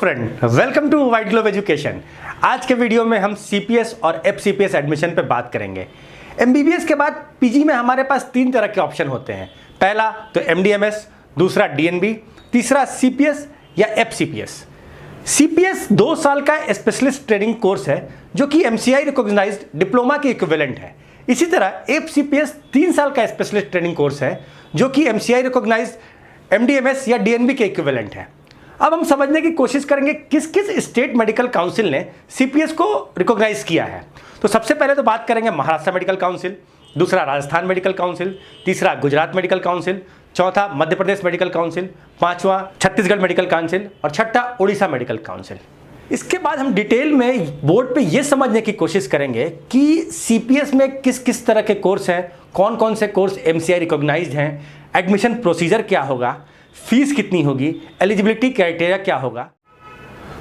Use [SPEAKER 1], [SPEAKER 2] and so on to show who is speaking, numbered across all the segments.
[SPEAKER 1] Friend, welcome to White Globe Education. आज के video में हम सीपीएस और एफसीपीएस एडमिशन पे बात करेंगे। एमबीबीएस के बाद पीजी में हमारे पास तीन तरह के ऑप्शन होते हैं। पहला तो एमडीएमएस, दूसरा डीएनबी, तीसरा सीपीएस या एफसीपीएस। सीपीएस 2 साल का स्पेशलिस्ट ट्रेनिंग कोर्स है जो कि एमसीआई रिकॉग्नाइज्ड डिप्लोमा के इक्विवेलेंट है। इसी तरह एफसीपीएस 3 साल का स्पेशलिस्ट ट्रेनिंग कोर्स है जो कि एमसीआई रिकॉग्नाइज्ड एमडीएमएस या डीएनबी के इक्विवेलेंट है। अब हम समझने की कोशिश करेंगे किस किस स्टेट मेडिकल काउंसिल ने सीपीएस को रिकॉग्नाइज किया है। तो सबसे पहले तो बात करेंगे महाराष्ट्र मेडिकल काउंसिल, दूसरा राजस्थान मेडिकल काउंसिल, तीसरा गुजरात मेडिकल काउंसिल, चौथा मध्य प्रदेश मेडिकल काउंसिल, पांचवा छत्तीसगढ़ मेडिकल काउंसिल और छठा उड़ीसा मेडिकल काउंसिल। इसके बाद हम डिटेल में बोर्ड पे ये समझने की कोशिश करेंगे कि सीपीएस में किस किस तरह के कोर्स हैं, कौन कौन से कोर्स एमसीआई रिकॉग्नाइज्ड हैं, एडमिशन प्रोसीजर क्या होगा, फीस कितनी होगी, एलिजिबिलिटी क्राइटेरिया क्या होगा।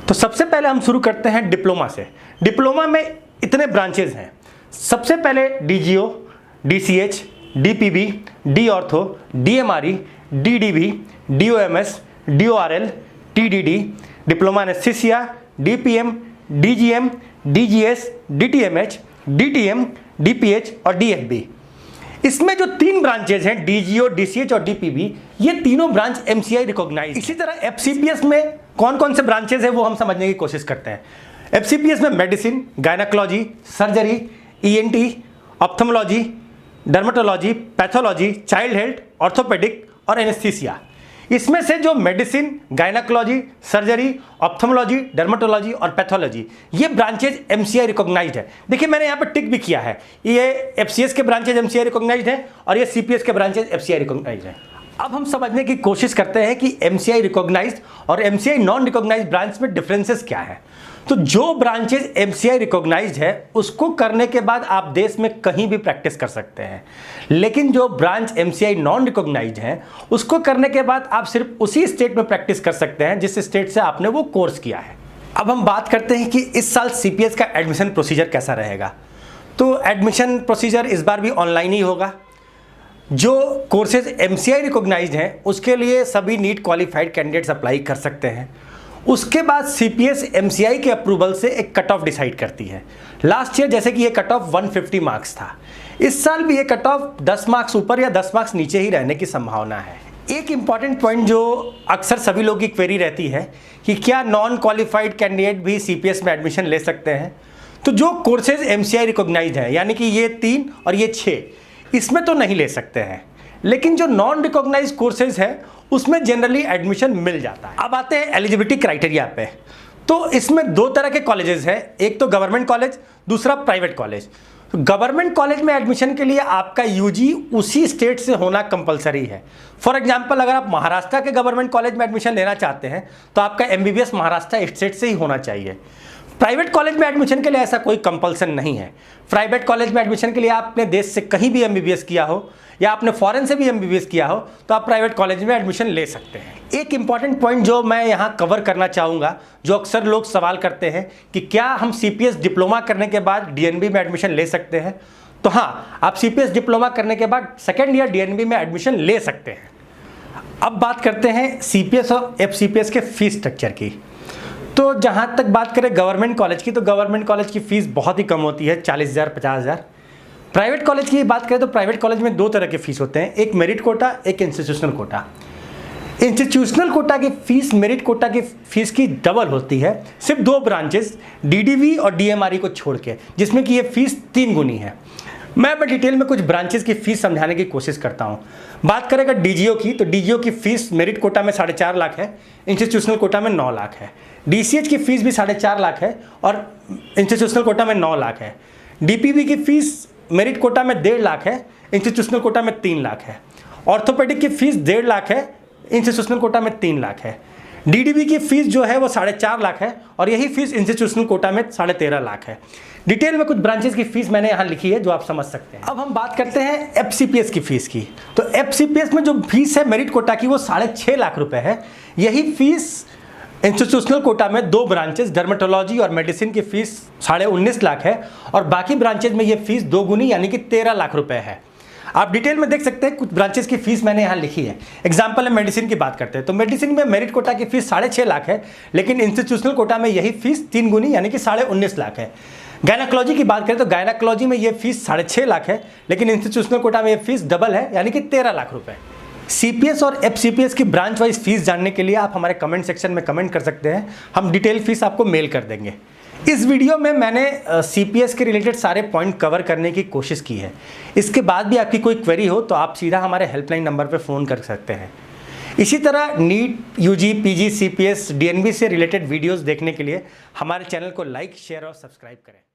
[SPEAKER 1] तो सबसे पहले हम शुरू करते हैं डिप्लोमा से। डिप्लोमा में इतने ब्रांचेज हैं। सबसे पहले DGO, DCH, DPB, D ortho, DMRE, DDB, DOMS, DORL, TDD, diploma anaesthesia, DPM, DGM, DGS, DTMH, DTM, DPH और डीएफबी। इसमें जो 3 ब्रांचेज हैं डीजीओ, डीसीएच और डीपीबी, ये तीनों ब्रांच एमसीआई रिकॉग्नाइज। इसी तरह एफसीपीएस में कौन कौन से ब्रांचेज हैं वो हम समझने की कोशिश करते हैं। एफसीपीएस में medicine, gynaecology, surgery, ENT, ophthalmology, dermatology, pathology, child health, orthopaedic और एनेस्थीसिया। इसमें से जो medicine, gynaecology, surgery, ophthalmology, dermatology और पैथोलॉजी, ये ब्रांचेज एमसीआई रिकॉग्नाइज्ड है। देखिए मैंने यहाँ पे टिक भी किया है, ये एफसीएस के ब्रांचेज एमसीआई रिकॉग्नाइज्ड है और ये सीपीएस के ब्रांचेज एफसीआई रिकॉग्नाइज्ड है। अब हम समझने की कोशिश करते हैं कि एमसीआई रिकॉग्नाइज्ड और एमसीआई नॉन रिकॉग्नाइज्ड ब्रांच में डिफरेंसेस क्या है। तो जो ब्रांचेज एमसीआई रिकॉग्नाइज्ड है उसको करने के बाद आप देश में कहीं भी प्रैक्टिस कर सकते हैं, लेकिन जो ब्रांच एमसीआई नॉन रिकॉग्नाइज्ड है उसको करने के बाद आप सिर्फ उसी स्टेट में प्रैक्टिस कर सकते हैं जिस स्टेट से आपने वो कोर्स किया है। अब हम बात करते हैं कि इस साल सीपीएस का एडमिशन प्रोसीजर कैसा रहेगा। तो एडमिशन प्रोसीजर इस बार भी ऑनलाइन ही होगा। जो कोर्सेज एमसीआई रिकॉग्नाइज्ड हैं उसके लिए सभी नीट क्वालिफाइड कैंडिडेट्स अप्लाई कर सकते हैं। उसके बाद सीपीएस एमसीआई के अप्रूवल से एक कट ऑफ डिसाइड करती है। लास्ट ईयर जैसे कि ये कट ऑफ 150 मार्क्स था, इस साल भी ये कट ऑफ 10 मार्क्स ऊपर या 10 मार्क्स नीचे ही रहने की संभावना है। एक इंपॉर्टेंट पॉइंट जो अक्सर सभी लोगों की क्वेरी रहती है कि क्या नॉन क्वालिफाइड कैंडिडेट भी सीपीएस में एडमिशन ले सकते हैं। तो जो कोर्सेज एमसीआई रिकॉग्नाइज्ड है यानी कि ये 3 और ये 6, इसमें तो नहीं ले सकते हैं, लेकिन जो नॉन रिकॉग्नाइज्ड कोर्सेज है उसमें जनरली एडमिशन मिल जाता है। अब आते हैं एलिजिबिलिटी क्राइटेरिया पे। तो इसमें 2 तरह के कॉलेजेस हैं, एक तो गवर्नमेंट कॉलेज, दूसरा प्राइवेट कॉलेज। गवर्नमेंट कॉलेज में एडमिशन के लिए आपका यूजी उसी स्टेट से होना कंपलसरी है। फॉर एग्जांपल अगर आप महाराष्ट्र के गवर्नमेंट कॉलेज में एडमिशन लेना चाहते हैं तो आपका एमबीबीएस महाराष्ट्र स्टेट से ही होना चाहिए। प्राइवेट कॉलेज में एडमिशन के लिए ऐसा कोई कंपल्सन नहीं है। प्राइवेट कॉलेज में एडमिशन के लिए आपने देश से कहीं भी एमबीबीएस किया हो या आपने फॉरेन से भी एमबीबीएस किया हो तो आप प्राइवेट कॉलेज में एडमिशन ले सकते हैं। एक इंपॉर्टेंट पॉइंट जो मैं यहाँ कवर करना चाहूँगा, जो अक्सर लोग सवाल करते हैं कि क्या हम सीपीएस डिप्लोमा करने के बाद डीएनबी में एडमिशन ले सकते हैं। तो हाँ, आप सीपीएस डिप्लोमा करने के बाद सेकेंड ईयर डीएनबी में एडमिशन ले सकते हैं। अब बात करते हैं सीपीएस और एफसीपीएस के फीस स्ट्रक्चर की। तो जहाँ तक बात करें गवर्नमेंट कॉलेज की, तो गवर्नमेंट कॉलेज की फ़ीस बहुत ही कम होती है, 40,000 50,000। प्राइवेट कॉलेज की बात करें तो प्राइवेट कॉलेज में 2 तरह के फ़ीस होते हैं, एक मेरिट कोटा, एक इंस्टीट्यूशनल कोटा। इंस्टीट्यूशनल कोटा की फ़ीस मेरिट कोटा की फ़ीस की डबल होती है, सिर्फ 2 ब्रांचेस डीडीवी और डीएमआरई को छोड़ के, जिसमें कि ये फ़ीस 3 गुनी है। मैं डिटेल में कुछ ब्रांचेस की फ़ीस समझाने की कोशिश करता हूँ। बात करेगा डीजीओ की, तो डीजीओ की फ़ीस मेरिट कोटा में 4.5 लाख है, इंस्टीट्यूशनल कोटा में 9 लाख है। डीसीएच की फ़ीस भी 4.5 लाख है और इंस्टीट्यूशनल कोटा में 9 लाख है। डीपीबी की फ़ीस मेरिट कोटा में 1.5 लाख है, इंस्टीट्यूशनल कोटा में 3 लाख है। ऑर्थोपेडिक की फ़ीस 1.5 लाख है, इंस्टीट्यूशनल कोटा में 3 लाख है। डीडीबी की फ़ीस जो है वो 4.5 लाख है और यही फ़ीस इंस्टीट्यूशनल कोटा में 13.5 लाख है। डिटेल में कुछ ब्रांचेस की फ़ीस मैंने यहाँ लिखी है जो आप समझ सकते हैं। अब हम बात करते हैं एफसीपीएस की फ़ीस की। तो एफसीपीएस में जो फीस है मेरिट कोटा की वो 6.5 लाख रुपए है। यही फीस इंस्टीट्यूशनल कोटा में 2 ब्रांचेस डर्मेटोलॉजी और मेडिसिन की फीस 19.5 लाख है और बाकी ब्रांचेज में ये फीस 2 गुनी यानी कि 13 लाख रुपए है। आप डिटेल में देख सकते हैं, कुछ ब्रांचेस की फीस मैंने यहाँ लिखी है। एग्जाम्पल है मेडिसिन की बात करते हैं तो मेडिसिन में मेरिट कोटा की फीस 6.5 लाख है, लेकिन इंस्टीट्यूशनल कोटा में यही फीस 3 गुनी यानी कि 19.5 लाख है। गायनाकोलॉजी की बात करें तो गायनाकोलॉजी में ये फीस 6.5 लाख है, लेकिन इंस्टीट्यूशनल कोटा में ये फीस डबल है यानी कि 13 लाख रुपए। सीपीएस और एफसीपीएस की ब्रांच वाइज फीस जानने के लिए आप हमारे कमेंट सेक्शन में कमेंट कर सकते हैं, हम डिटेल फीस आपको मेल कर देंगे। इस वीडियो में मैंने सीपीएस के रिलेटेड सारे पॉइंट कवर करने की कोशिश की है। इसके बाद भी आपकी कोई क्वेरी हो तो आप सीधा हमारे हेल्पलाइन नंबर पर फ़ोन कर सकते हैं। इसी तरह NEET, UG, PG, CPS, DNB से रिलेटेड वीडियोस देखने के लिए हमारे चैनल को लाइक, शेयर और सब्सक्राइब करें।